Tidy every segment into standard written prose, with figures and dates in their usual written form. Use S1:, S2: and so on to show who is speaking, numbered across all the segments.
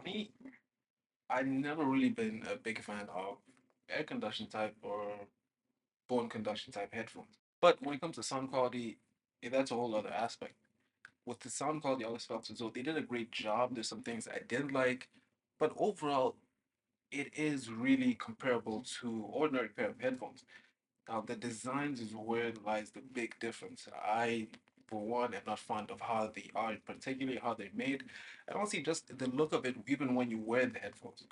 S1: me, I've never really been a big fan of air condition type or bone conduction type headphones. But when it comes to sound quality, that's a whole other aspect. With the sound quality, I always felt as though they did a great job. There's some things I didn't like, but overall, it is really comparable to ordinary pair of headphones. Now, the designs is where lies the big difference. I, for one, am not fond of how they are, particularly how they're made, and also just the look of it, even when you wear the headphones.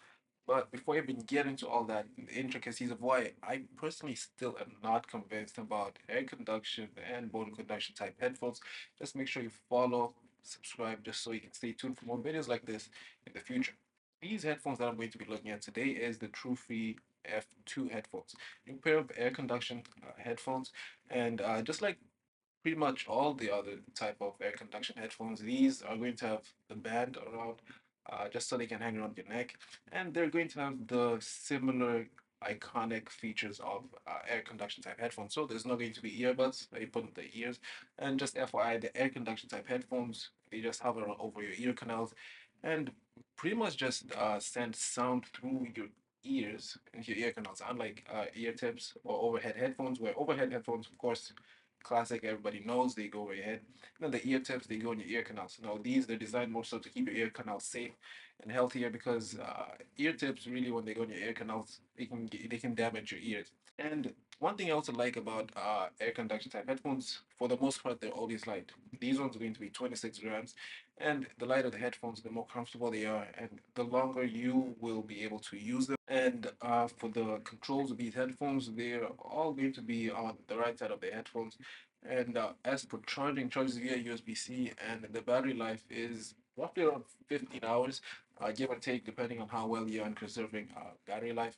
S1: But before I even get into all that, the intricacies of why I personally still am not convinced about air conduction and bone conduction type headphones, just make sure you follow, subscribe, just so you can stay tuned for more videos like this in the future. These headphones that I'm going to be looking at today is the TRUEFREE F2 headphones. New pair of air conduction headphones, and just like pretty much all the other type of air conduction headphones, these are going to have the band around, just so they can hang around your neck, and they're going to have the similar iconic features of air conduction type headphones. So there's not going to be earbuds that you put in the ears, and just FYI, the air conduction type headphones, they just hover over your ear canals, and pretty much just send sound through your ears into your ear canals, unlike ear tips or overhead headphones, where overhead headphones, of course, classic, everybody knows, they go over your head. And then the ear tips, they go in your ear canals. Now, these, they're designed more so to keep your ear canals safe and healthier because ear tips, really, when they go in your ear canals, they can damage your ears. And one thing I also like about air conduction type headphones, for the most part, they're always light. These ones are going to be 26 grams, and the lighter the headphones, the more comfortable they are, and the longer you will be able to use them. And for the controls of these headphones, they're all going to be on the right side of the headphones. And as for charging, charges via USB-C, and the battery life is roughly around 15 hours, give or take, depending on how well you're in conserving battery life.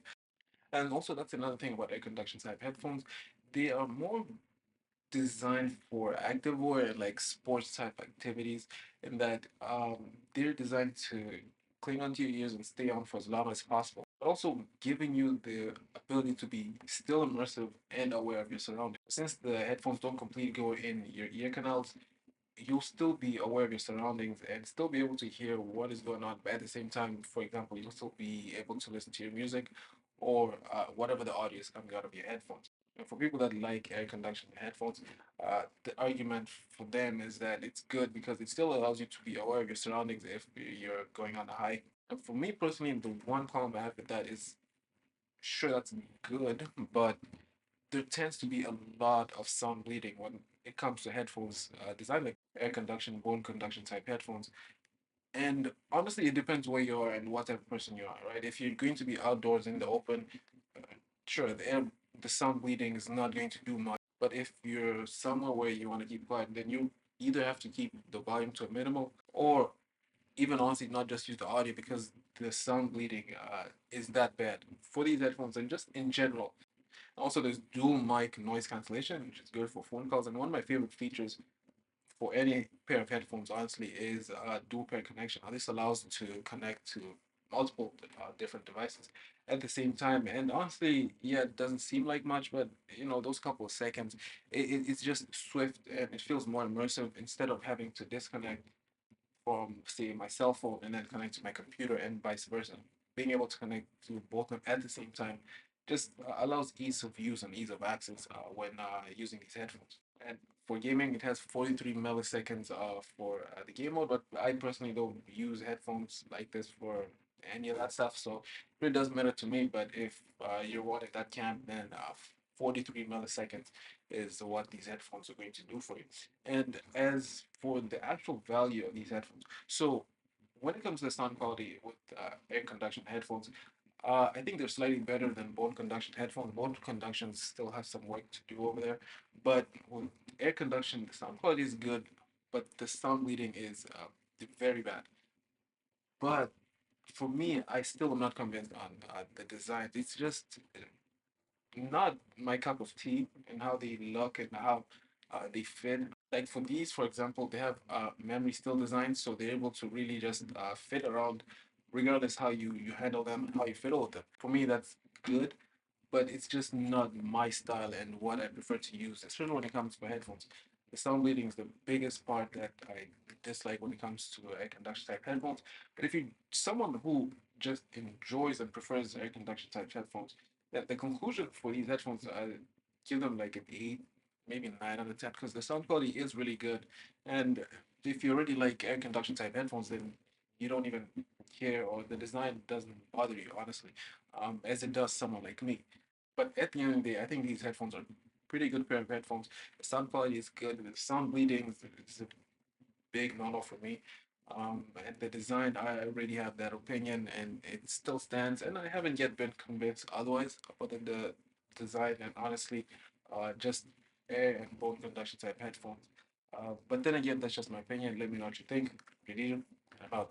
S1: And also, that's another thing about air conduction type headphones. They are more designed for activewear and like sports type activities, in that they're designed to cling onto your ears and stay on for as long as possible. But also giving you the ability to be still immersive and aware of your surroundings. Since the headphones don't completely go in your ear canals, you'll still be aware of your surroundings and still be able to hear what is going on. But at the same time, for example, you'll still be able to listen to your music or whatever the audio is coming out of your headphones. And for people that like air conduction headphones, the argument for them is that it's good because it still allows you to be aware of your surroundings if you're going on a hike. And for me personally, the one problem I have with that is, sure, that's good, but there tends to be a lot of sound bleeding when it comes to headphones designed like air conduction, bone conduction type headphones. And honestly, it depends where you are and what type of person you are, right? If you're going to be outdoors in the open, uh, sure, the sound bleeding is not going to do much. But if you're somewhere where you want to keep quiet, then you either have to keep the volume to a minimal, or even honestly not just use the audio because the sound bleeding is that bad for these headphones and just in general. Also, there's dual mic noise cancellation, which is good for phone calls. And one of my favorite features for any pair of headphones, honestly, is dual pair connection. Now, this allows to connect to multiple different devices at the same time. And honestly, yeah, it doesn't seem like much, but those couple of seconds, it's just swift and it feels more immersive instead of having to disconnect from, say, my cell phone and then connect to my computer and vice versa. Being able to connect to both of them at the same time just allows ease of use and ease of access when using these headphones. And for gaming, it has 43 milliseconds for the game mode, but I personally don't use headphones like this for any of that stuff, so it really doesn't matter to me. But if you're wanting that can, then 43 milliseconds is what these headphones are going to do for you. And as for the actual value of these headphones, so when it comes to the sound quality with air conduction headphones, I think they're slightly better than bone conduction headphones. Bone conduction still has some work to do over there, but with air conduction, the sound quality is good, but the sound bleeding is very bad. But for me, I still am not convinced on the design. It's just not my cup of tea and how they look and how they fit. Like for these, for example, they have memory still designed, so they're able to really just fit around regardless how you handle them, how you fiddle with them. For me, that's good, but it's just not my style and what I prefer to use, especially when it comes to headphones. The sound bleeding is the biggest part that I dislike when it comes to air conduction type headphones. But if you someone who just enjoys and prefers air conduction type headphones, that the conclusion for these headphones, I give them like an 8, maybe 9 out of 10, because the sound quality is really good. And if you already like air conduction type headphones, then you don't even care, or the design doesn't bother you, honestly, as it does someone like me. But at the end of the day, I think these headphones are pretty good pair of headphones. The sound quality is good. The sound bleeding is a big no-no for me. And the design, I already have that opinion, and it still stands. And I haven't yet been convinced otherwise, other than the design and honestly, just air and bone conduction type headphones. But then again, that's just my opinion. Let me know what you think. Religion, about.